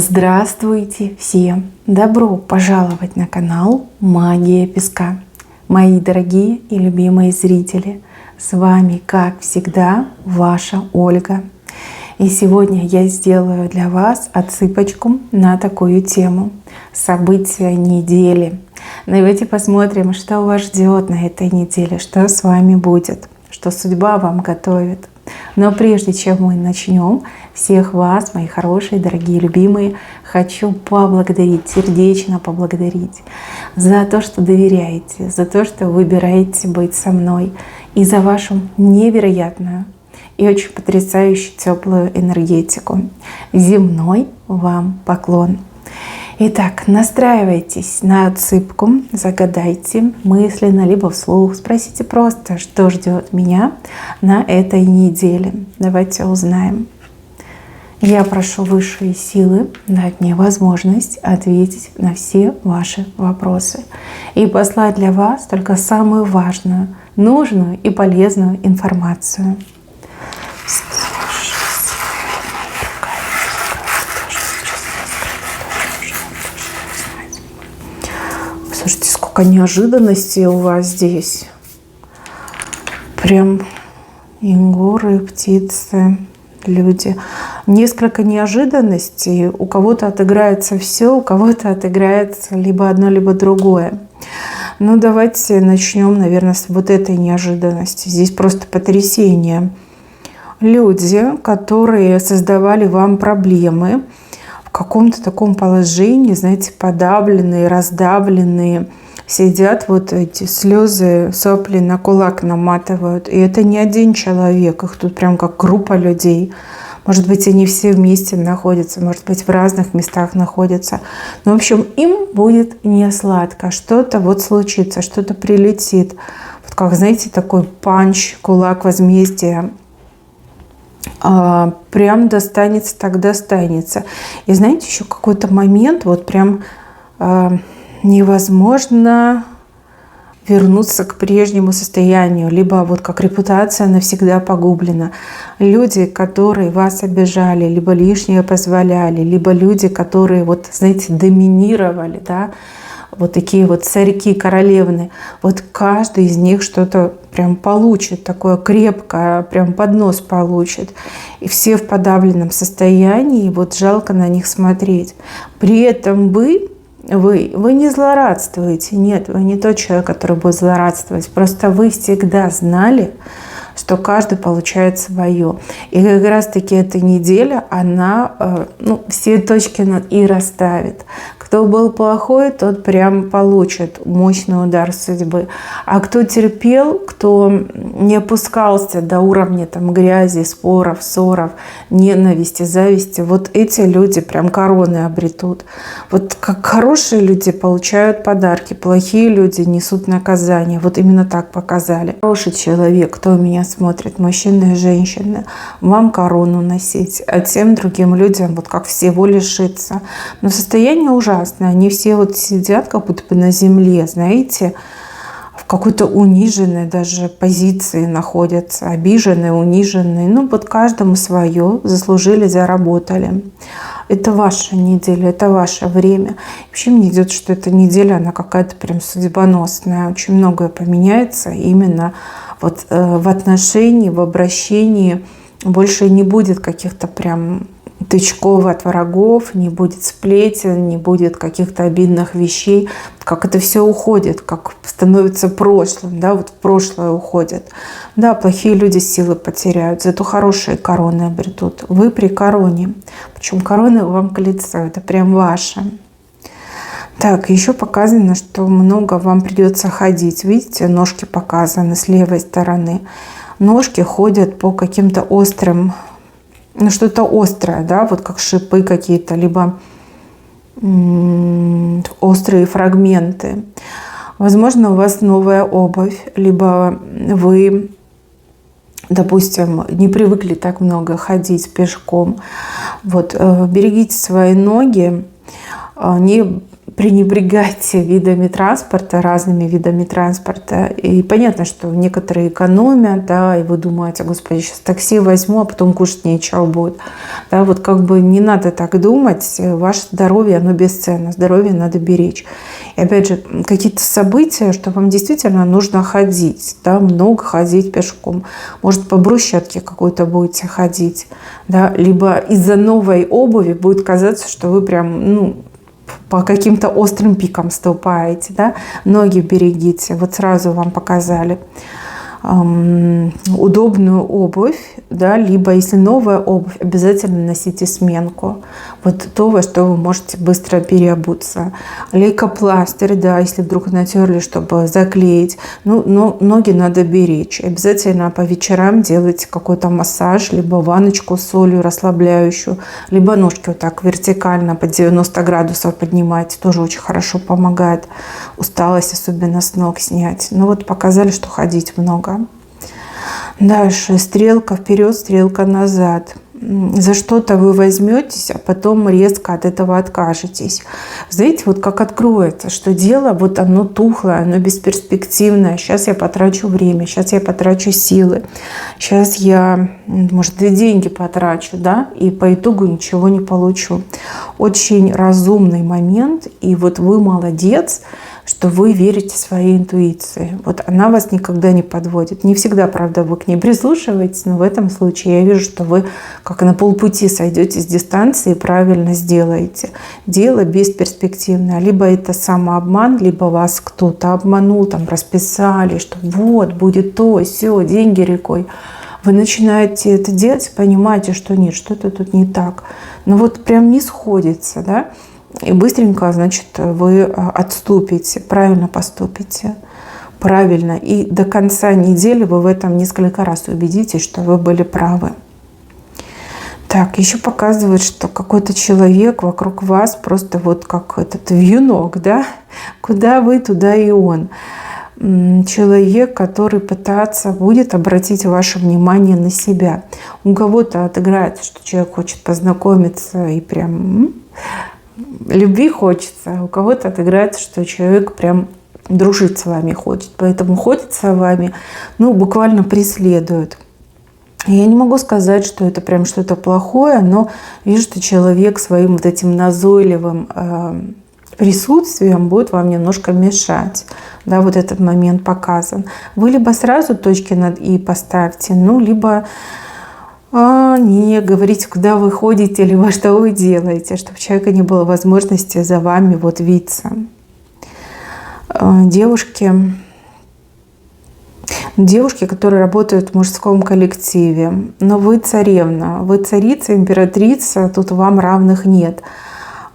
Здравствуйте всем! Добро пожаловать на канал Магия Песка. Мои дорогие и любимые зрители, с вами, как всегда, ваша Ольга. И сегодня я сделаю для вас отсыпочку на такую тему. События недели. Давайте посмотрим, что вас ждет на этой неделе, что с вами будет, что судьба вам готовит. Но прежде чем мы начнем, всех вас, мои хорошие, дорогие, любимые, хочу поблагодарить, сердечно поблагодарить за то, что доверяете, за то, что выбираете быть со мной, и за вашу невероятную и очень потрясающую теплую энергетику. Земной вам поклон. Итак, настраивайтесь на отсыпку, загадайте мысленно, либо вслух, спросите просто, что ждет меня на этой неделе. Давайте узнаем. Я прошу высшие силы дать мне возможность ответить на все ваши вопросы и послать для вас только самую важную, нужную и полезную информацию. Слушайте, сколько неожиданностей у вас здесь. Прям и горы, и птицы, люди. Несколько неожиданностей. У кого-то отыграется все, у кого-то отыграется либо одно, либо другое. Ну, давайте начнем, наверное, с вот этой неожиданности. Здесь просто потрясение. Люди, которые создавали вам проблемы, в каком-то таком положении, знаете, подавленные, раздавленные, сидят, вот эти слезы, сопли на кулак наматывают. И это не один человек, их тут прям как группа людей. Может быть, они все вместе находятся, может быть, в разных местах находятся. Но, в общем, им будет не сладко. Что-то вот случится, что-то прилетит. Вот как, знаете, такой панч, кулак возмездия. Прям достанется, так достанется. И знаете, еще какой-то момент, вот прям невозможно вернуться к прежнему состоянию, либо вот как репутация навсегда погублена. Люди, которые вас обижали, либо лишнее позволяли, либо люди, которые, вот, знаете, доминировали, да, вот такие вот царьки, королевны, вот каждый из них что-то прям получит, такое крепкое, прям под нос получит. И все в подавленном состоянии, и вот жалко на них смотреть. При этом вы не злорадствуете, нет, вы не тот человек, который будет злорадствовать, просто вы всегда знали, что каждый получает свое. И как раз-таки эта неделя, она все точки над «и» расставит. Кто был плохой, тот прям получит мощный удар судьбы. А кто терпел, кто не опускался до уровня там, грязи, споров, ссоров, ненависти, зависти, вот эти люди прям короны обретут. Вот как хорошие люди получают подарки, плохие люди несут наказание. Вот именно так показали. Хороший человек, кто меня смотрит, мужчина и женщина, вам корону носить, а тем другим людям вот как всего лишиться. Но состояние ужасное. Они все вот сидят как будто бы на земле, знаете, в какой-то униженной даже позиции находятся, обиженные, униженные. Ну вот каждому свое, заслужили, заработали. Это ваша неделя, это ваше время. Вообще мне идет, что эта неделя, она какая-то прям судьбоносная. Очень многое поменяется именно вот в отношении, в обращении. Больше не будет каких-то прям тычков от врагов, не будет сплетен, не будет каких-то обидных вещей. Как это все уходит, как становится прошлым, да, вот в прошлое уходит. Да, плохие люди силы потеряют, зато хорошие короны обретут. Вы при короне. Причем корона вам к лицу, это прям ваша. Так, еще показано, что много вам придется ходить. Видите, ножки показаны с левой стороны. Ножки ходят по каким-то острым, что-то острое, да, вот как шипы какие-то, либо острые фрагменты. Возможно, у вас новая обувь, либо вы, допустим, не привыкли так много ходить пешком. Вот, берегите свои ноги, не пренебрегайте видами транспорта, разными видами транспорта. И понятно, что некоторые экономят, да, и вы думаете: господи, сейчас такси возьму, а потом кушать нечего будет. Да, вот как бы не надо так думать. Ваше здоровье, оно бесценно. Здоровье надо беречь. И опять же, какие-то события, что вам действительно нужно ходить, да, много ходить пешком. Может, по брусчатке какой-то будете ходить, да, либо из-за новой обуви будет казаться, что вы прям, по каким-то острым пикам ступаете, да, ноги берегите. Вот сразу вам показали удобную обувь, да, либо если новая обувь, обязательно носите сменку. Вот то, во что вы можете быстро переобуться. Лейкопластырь, да, если вдруг натерли, чтобы заклеить. Но ноги надо беречь. Обязательно по вечерам делайте какой-то массаж, либо ванночку с солью расслабляющую, либо ножки вот так вертикально под 90 градусов поднимайте. Тоже очень хорошо помогает усталость, особенно с ног, снять. Ну вот показали, что ходить много. Дальше стрелка вперед, стрелка назад. За что-то вы возьметесь, а потом резко от этого откажетесь. Знаете, вот как откроется, что дело, вот оно тухлое, оно бесперспективное. Сейчас я потрачу время, сейчас я потрачу силы, сейчас я, может, и деньги потрачу, да, и по итогу ничего не получу. Очень разумный момент, и вот вы молодец, что вы верите своей интуиции. Вот она вас никогда не подводит. Не всегда, правда, вы к ней прислушиваетесь, но в этом случае я вижу, что вы как на полпути сойдете с дистанции и правильно сделаете. Дело бесперспективное. Либо это самообман, либо вас кто-то обманул, там расписали, что вот, будет то, сё, деньги рекой. Вы начинаете это делать, понимаете, что нет, что-то тут не так. Но вот прям не сходится, да? И быстренько, значит, вы отступите, правильно поступите, правильно. И до конца недели вы в этом несколько раз убедитесь, что вы были правы. Так, еще показывает, что какой-то человек вокруг вас просто вот как этот вьюнок, да? Куда вы, туда и он. Человек, который пытается будет обратить ваше внимание на себя. У кого-то отыграется, что человек хочет познакомиться и прям... любви хочется, у кого-то отыграется, что человек прям дружить с вами хочет, поэтому ходит с вами, буквально преследует. Я не могу сказать, что это прям что-то плохое, но вижу, что человек своим вот этим назойливым присутствием будет вам немножко мешать. Да, вот этот момент показан. Вы либо сразу точки над «и» поставьте, либо... не говорите, куда вы ходите, либо что вы делаете, чтобы у человека не было возможности за вами вот виться. Девушки, которые работают в мужском коллективе, но вы царевна, вы царица, императрица, тут вам равных нет.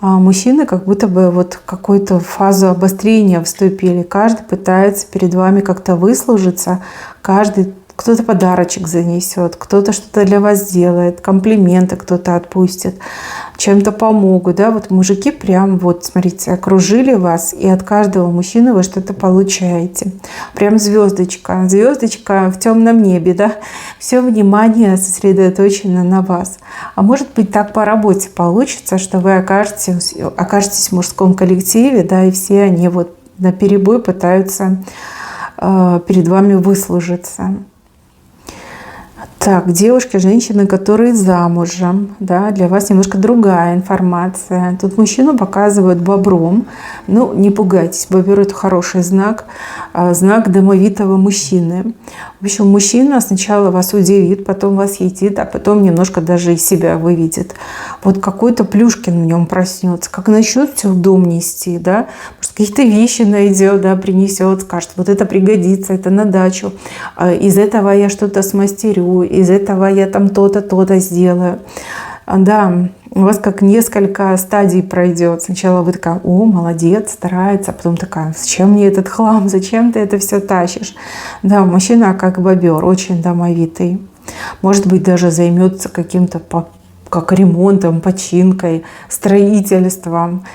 А мужчины как будто бы вот в какую-то фазу обострения вступили. Каждый пытается перед вами как-то выслужиться, каждый кто-то подарочек занесет, кто-то что-то для вас сделает, комплименты кто-то отпустит, чем-то помогут. Да? Вот мужики прям вот, смотрите, окружили вас, и от каждого мужчины вы что-то получаете. Прям звездочка, звездочка в темном небе, да? Все внимание сосредоточено на вас. А может быть, так по работе получится, что вы окажетесь в мужском коллективе, да, и все они вот наперебой пытаются перед вами выслужиться. Так, девушки, женщины, которые замужем, да, для вас немножко другая информация. Тут мужчину показывают бобром. Не пугайтесь, бобер — это хороший знак, знак домовитого мужчины. В общем, мужчина сначала вас удивит, потом восхитит, а потом немножко даже из себя выведет. Вот какой-то Плюшкин в нем проснется, как начнет все в дом нести, да, может, какие-то вещи найдет, да, принесет, скажет, вот это пригодится, это на дачу, из этого я что-то смастерю, из этого я там то-то, то-то сделаю. Да, у вас как несколько стадий пройдет. Сначала вы такая: о, молодец, старается, а потом такая: зачем мне этот хлам, зачем ты это все тащишь? Да, мужчина как бобер, очень домовитый. Может быть, даже займется каким-то как ремонтом, починкой, строительством.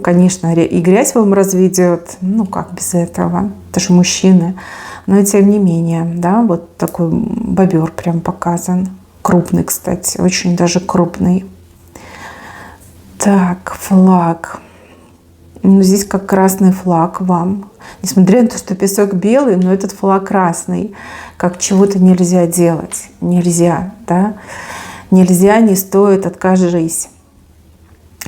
Конечно, и грязь вам разведет. Как без этого? Это же мужчины. Но тем не менее, да, вот такой бобер прям показан. Крупный, кстати, очень даже крупный. Так, флаг. Ну, здесь как красный флаг вам. Несмотря на то, что песок белый, но этот флаг красный. Как чего-то нельзя делать. Нельзя, да? Нельзя, не стоит, откажись.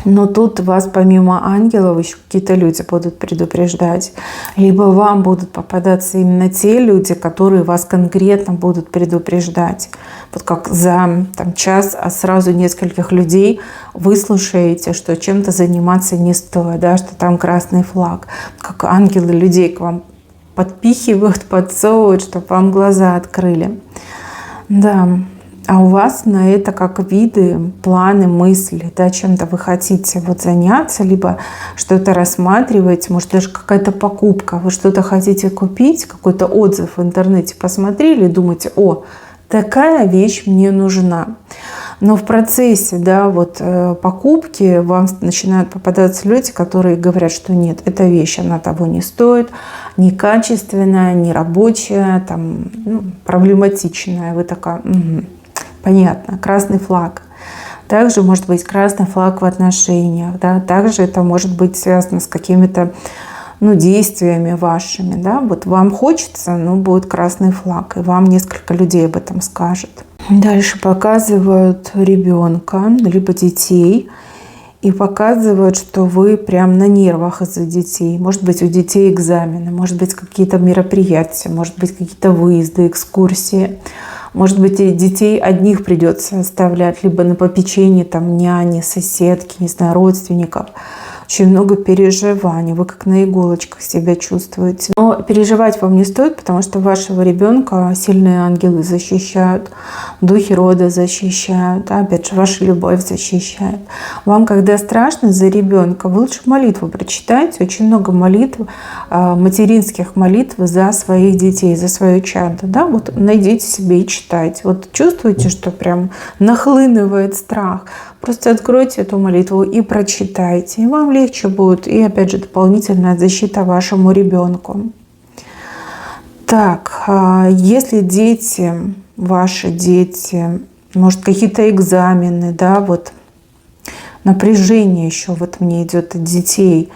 Но тут вас помимо ангелов еще какие-то люди будут предупреждать. Либо вам будут попадаться именно те люди, которые вас конкретно будут предупреждать. Вот как за час сразу нескольких людей вы слушаете, что чем-то заниматься не стоит, да, что там красный флаг. Как ангелы людей к вам подпихивают, подсовывают, чтобы вам глаза открыли. Да. А у вас на это как виды, планы, мысли, да, чем-то вы хотите вот заняться, либо что-то рассматриваете, может даже какая-то покупка, вы что-то хотите купить, какой-то отзыв в интернете посмотрели и думаете: о, такая вещь мне нужна. Но в процессе, да, вот покупки вам начинают попадаться люди, которые говорят, что нет, эта вещь, она того не стоит, некачественная, нерабочая, там, проблематичная. Вы такая: угу. Понятно, красный флаг. Также может быть красный флаг в отношениях, да? Также это может быть связано с какими-то действиями вашими. Да? Вот вам хочется, будет красный флаг, и вам несколько людей об этом скажет. Дальше показывают ребенка, либо детей, и показывают, что вы прям на нервах из-за детей. Может быть, у детей экзамены, может быть, какие-то мероприятия, может быть, какие-то выезды, экскурсии. Может быть, и детей одних придется оставлять, либо на попечении няни, соседки, не знаю, родственников. Очень много переживаний, вы как на иголочках себя чувствуете. Но переживать вам не стоит, потому что вашего ребенка сильные ангелы защищают, духи рода защищают, опять же, ваша любовь защищает. Вам, когда страшно за ребенка, вы лучше молитву прочитайте. Очень много молитв, материнских молитв за своих детей, за свое чадо. Да? Вот найдите себе и читайте. Вот чувствуете, что прям нахлынывает страх. Просто откройте эту молитву и прочитайте. И вам легче будет. И опять же дополнительная защита вашему ребенку. Так, если дети, ваши дети, может какие-то экзамены, да, вот напряжение еще вот мне идет от детей.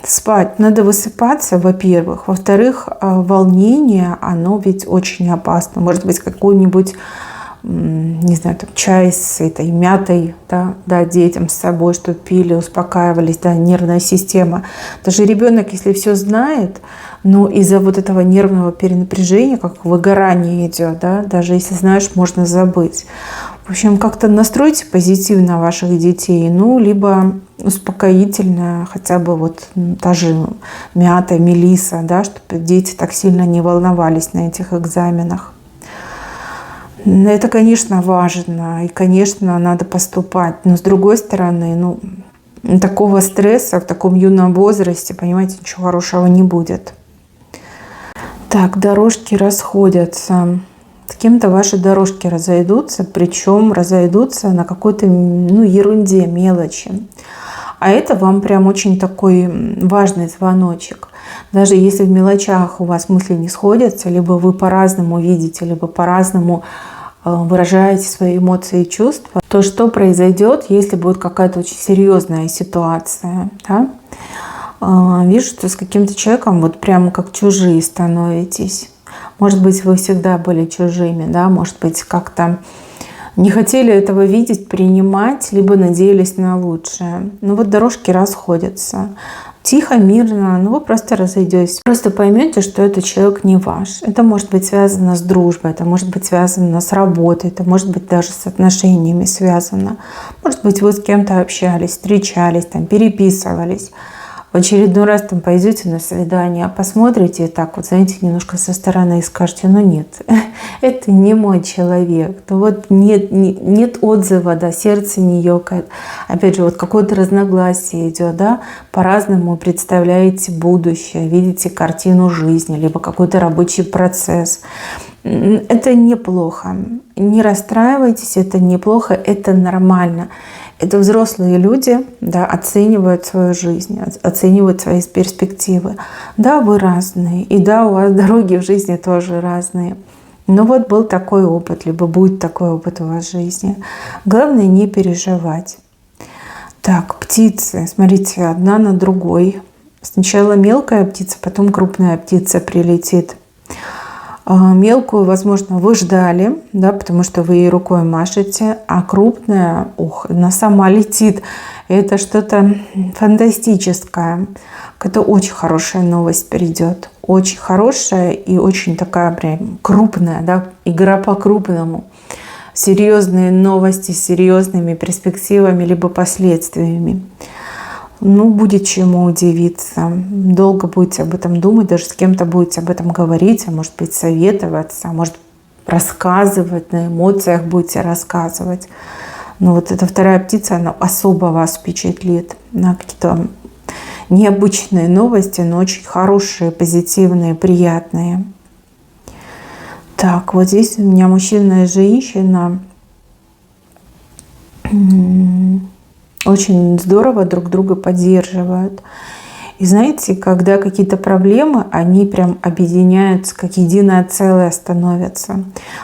Спать. Надо высыпаться, во-первых. Во-вторых, волнение, оно ведь очень опасно. Может быть, какой-нибудь, не знаю, чай с этой мятой, да, детям с собой, чтобы пили, успокаивались, да, нервная система. Даже ребенок, если все знает, но из-за вот этого нервного перенапряжения, как выгорание идет, да, даже если знаешь, можно забыть. В общем, как-то настройте позитивно ваших детей, либо успокоительное, хотя бы вот та же мята, мелиса, да, чтобы дети так сильно не волновались на этих экзаменах. Это, конечно, важно, и, конечно, надо поступать. Но, с другой стороны, такого стресса в таком юном возрасте, понимаете, ничего хорошего не будет. Так, дорожки расходятся. С кем-то ваши дорожки разойдутся, причем разойдутся на какой-то ерунде, мелочи. А это вам прям очень такой важный звоночек. Даже если в мелочах у вас мысли не сходятся, либо вы по-разному видите, либо по-разному выражаете свои эмоции и чувства, то что произойдет, если будет какая-то очень серьезная ситуация? Да? Вижу, что с каким-то человеком вот прямо как чужие становитесь. Может быть, вы всегда были чужими, да? Может быть, как-то не хотели этого видеть, принимать, либо надеялись на лучшее. Вот дорожки расходятся. Тихо, мирно, вы просто разойдетесь. Просто поймете, что этот человек не ваш. Это может быть связано с дружбой, это может быть связано с работой, это может быть даже с отношениями связано. Может быть, вы с кем-то общались, встречались, переписывались. В очередной раз пойдете на свидание, посмотрите и так вот, знаете, немножко со стороны и скажете: нет, это не мой человек. Нет отзыва, да, сердце не ёкает. Опять же, вот какое-то разногласие идет, да, по-разному представляете будущее, видите картину жизни, либо какой-то рабочий процесс. Это неплохо. Не расстраивайтесь, это неплохо, это нормально. Это взрослые люди, да, оценивают свою жизнь, оценивают свои перспективы. Да, вы разные, и да, у вас дороги в жизни тоже разные. Но вот был такой опыт, либо будет такой опыт у вас в жизни. Главное не переживать. Так, птицы, смотрите, одна на другой. Сначала мелкая птица, потом крупная птица прилетит. Мелкую, возможно, вы ждали, да, потому что вы ей рукой машете, а крупная, она сама летит. Это что-то фантастическое. Это очень хорошая новость придет. Очень хорошая и очень такая прям крупная, да, игра по-крупному. Серьезные новости с серьезными перспективами либо последствиями. Будет чему удивиться. Долго будете об этом думать, даже с кем-то будете об этом говорить, а может быть советоваться, а может рассказывать, на эмоциях будете рассказывать. Но вот эта вторая птица, она особо вас впечатлит. На какие-то необычные новости, но очень хорошие, позитивные, приятные. Так, вот здесь у меня мужчина и женщина. Очень здорово друг друга поддерживают. И знаете, когда какие-то проблемы, они прям объединяются, как единое целое становятся.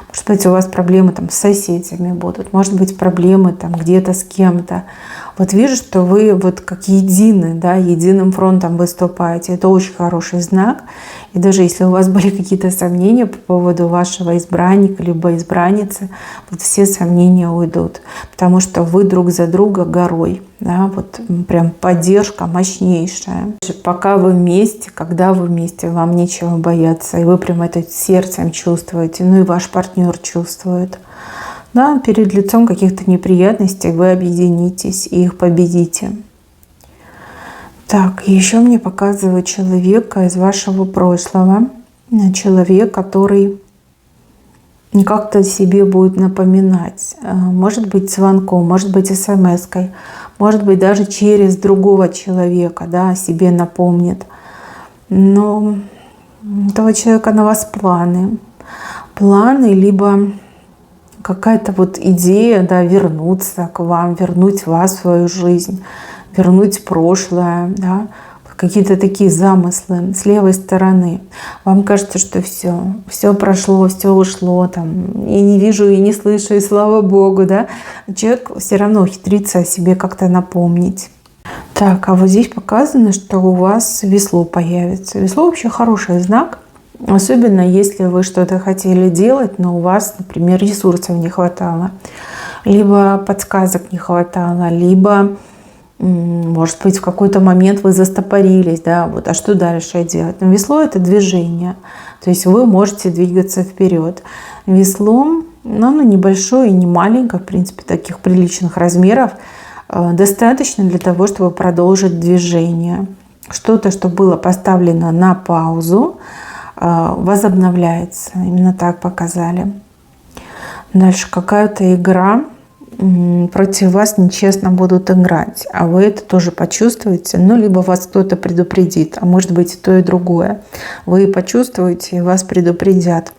Может быть, у вас проблемы там с соседями будут, может быть, проблемы там где-то с кем-то. Вот вижу, что вы вот как едины, да, единым фронтом выступаете. Это очень хороший знак. И даже если у вас были какие-то сомнения по поводу вашего избранника либо избранницы, вот все сомнения уйдут. Потому что вы друг за друга горой. Да, вот прям поддержка мощнейшая. Пока вы вместе, когда вы вместе, вам нечего бояться. И вы прям это сердцем чувствуете. Ну и ваш партнер чувствует. Да, перед лицом каких-то неприятностей вы объединитесь и их победите. Так, еще мне показывает человека из вашего прошлого. Человек, который как-то себе будет напоминать. Может быть, звонком, может быть, смс-кой, может быть, даже через другого человека, да, о себе напомнит. Но у этого человека на вас планы. Планы, либо какая-то вот идея, да, вернуться к вам, вернуть вас в свою жизнь, вернуть прошлое, да, какие-то такие замыслы с левой стороны. Вам кажется, что все прошло, все ушло, там, и не вижу, и не слышу, и слава Богу, да. Человек все равно ухитрится о себе как-то напомнить. Так, а вот здесь показано, что у вас весло появится. Весло вообще хороший знак. Особенно если вы что-то хотели делать, но у вас, например, ресурсов не хватало, либо подсказок не хватало, либо, может быть, в какой-то момент вы застопорились, да, вот, а что дальше делать? Но весло – это движение, то есть вы можете двигаться вперед. Весло, оно небольшое и не маленькое, в принципе, таких приличных размеров, достаточно для того, чтобы продолжить движение. Что-то, что было поставлено на паузу, возобновляется. Именно так показали. Дальше какая-то игра. Против вас нечестно будут играть. А вы это тоже почувствуете. Ну, либо вас кто-то предупредит. А может быть и то, и другое. Вы почувствуете, и вас предупредят.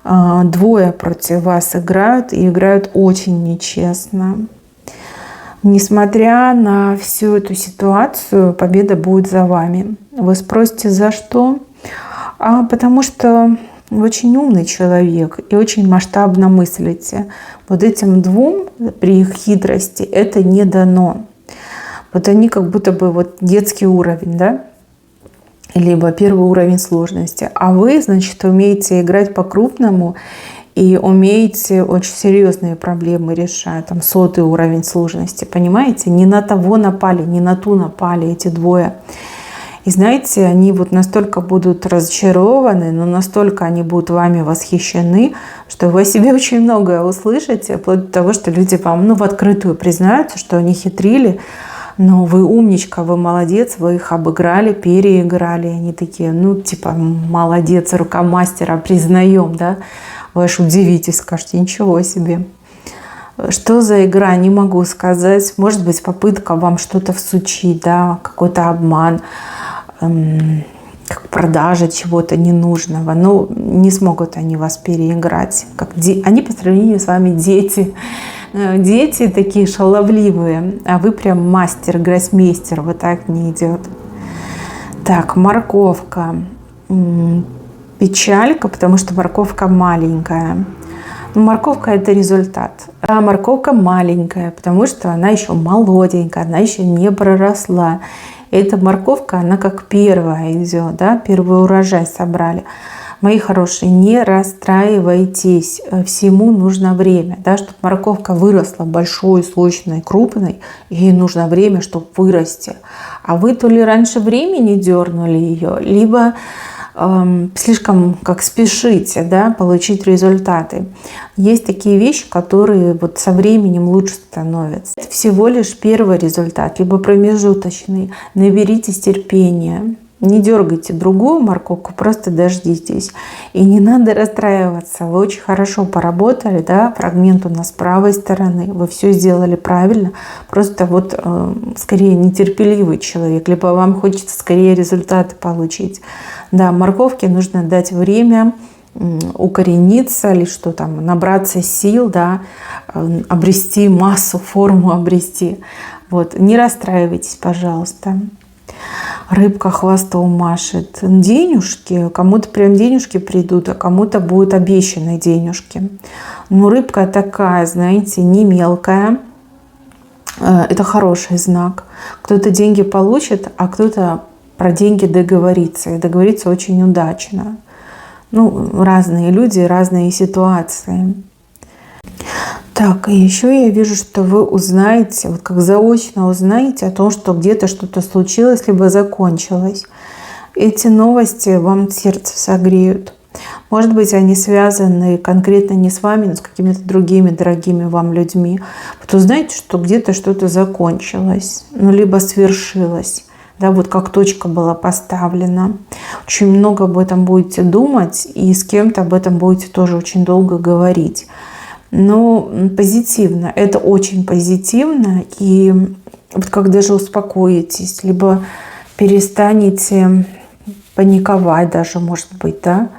Двое против вас играют. И играют очень нечестно. Несмотря на всю эту ситуацию, победа будет за вами. Вы спросите, за что? Потому что вы очень умный человек и очень масштабно мыслите. Вот этим двум при их хитрости это не дано. Вот они как будто бы вот детский уровень, да? Либо первый уровень сложности. А вы, значит, умеете играть по-крупному и умеете очень серьезные проблемы решать. Там 100-й уровень сложности, понимаете? Не на того напали, не на ту напали эти двое. И знаете, они вот настолько будут разочарованы, но настолько они будут вами восхищены, что вы о себе очень многое услышите, вплоть до того, что люди вам в открытую признаются, что они хитрили, но вы умничка, вы молодец, вы их обыграли, переиграли. Они такие, типа, молодец, рука мастера, признаем, да? Вы аж удивитесь, скажете, ничего себе. Что за игра, не могу сказать. Может быть, попытка вам что-то всучить, да, какой-то обман, как продажа чего-то ненужного. Но не смогут они вас переиграть. Они по сравнению с вами дети. Дети такие шаловливые, а вы прям мастер, гроссмейстер. Вот так не идет. Так, морковка. Печалька, потому что морковка маленькая. Но морковка – это результат. А морковка маленькая, потому что она еще молоденькая, она еще не проросла. Эта морковка, она как первая идет, да, первый урожай собрали. Мои хорошие, не расстраивайтесь, всему нужно время, да, чтобы морковка выросла большой, сочной, крупной, ей нужно время, чтобы вырасти. А вы то ли раньше времени дернули ее, либо слишком как спешите, да, получить результаты. Есть такие вещи, которые вот со временем лучше становятся. Это всего лишь первый результат, либо промежуточный. Наберитесь терпения. Не дергайте другую морковку, просто дождитесь. И не надо расстраиваться. Вы очень хорошо поработали, да, фрагмент у нас с правой стороны. Вы все сделали правильно. Просто вот скорее нетерпеливый человек, либо вам хочется скорее результаты получить. Да, морковке нужно дать время укорениться или что там, набраться сил, да, обрести массу, форму обрести. Вот. Не расстраивайтесь, пожалуйста. Рыбка хвостом машет. Денежки, кому-то прям денежки придут, а кому-то будут обещанные денежки. Но рыбка такая, знаете, не мелкая. Это хороший знак. Кто-то деньги получит, а кто-то про деньги договорится. И договорится очень удачно. Ну, разные люди, разные ситуации. Так, и еще я вижу, что вы узнаете, вот как заочно узнаете о том, что где-то что-то случилось, либо закончилось. Эти новости вам сердце согреют. Может быть, они связаны конкретно не с вами, но с какими-то другими дорогими вам людьми. Вот узнаете, что где-то что-то закончилось, ну, либо свершилось. Да, вот как точка была поставлена. Очень много об этом будете думать, и с кем-то об этом будете тоже очень долго говорить. Но позитивно, это очень позитивно, и вот как даже успокоитесь, либо перестанете паниковать даже, может быть, да,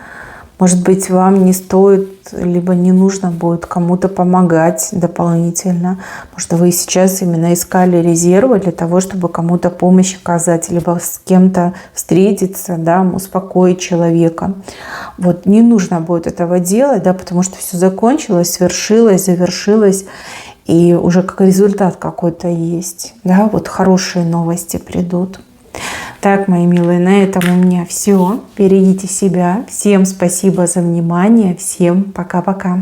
может быть, вам не стоит, либо не нужно будет кому-то помогать дополнительно, потому что вы сейчас именно искали резервы для того, чтобы кому-то помощь оказать, либо с кем-то встретиться, да, успокоить человека. Вот не нужно будет этого делать, да, потому что все закончилось, свершилось, завершилось, и уже как результат какой-то есть, да, вот хорошие новости придут. Так, мои милые, на этом у меня все. Берегите себя. Всем спасибо за внимание. Всем пока-пока.